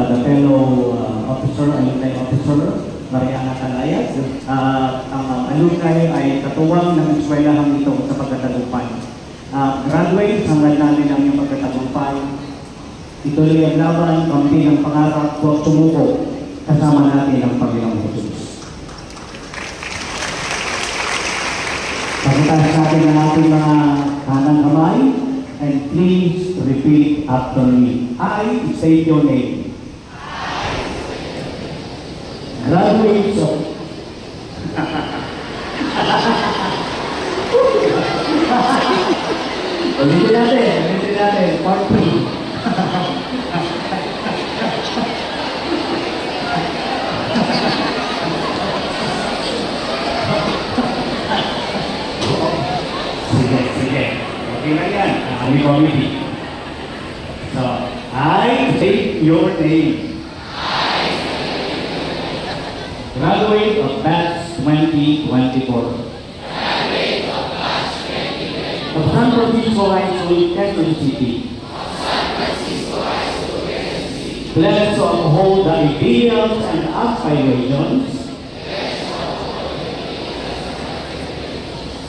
the fellow alumni officer, Mariana Calayas. Ang alumni ay katuwang ng eskwelahang ito sa pagkatagumpay. Graduates, hanggang namin ang iyong pagkatagumpay. Ituloy ang laban, kampi ng pangarap ko sumuko, kasama natin ang Panginoong Jesus. Pakitas natin ang ating mga kanang kamay, and please repeat after me. I say your name. Graduates of ulitin natin, part 3. Sige. Okay lang yan. Kami committee. So, I say your name. Graduate of batch 2024. Of San Francisco High School, Quezon City. Pledge to uphold the ideals and aspirations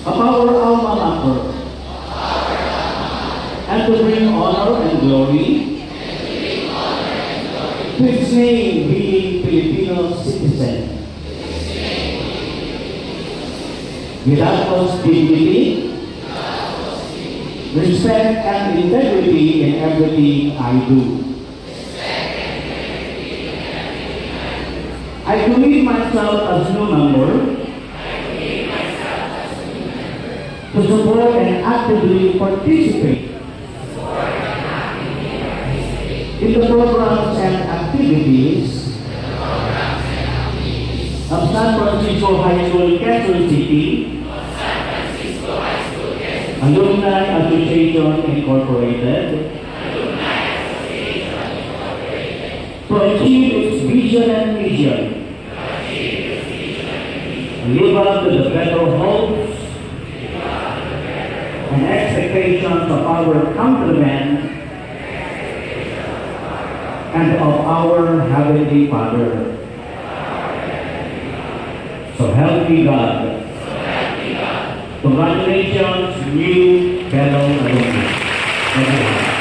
of our alma mater, and to bring honor and glory to its name, being Filipino citizen. With utmost dignity, respect and integrity in everything I do. I commit myself as new member to support and actively participate in the programs and activities of San Francisco High School, Quezon City, Alumni Association Incorporated, to achieve its vision and mission, live up to the better hopes and expectations of our countrymen and of our Heavenly Father. So help me God. Congratulations, new fellow alumni.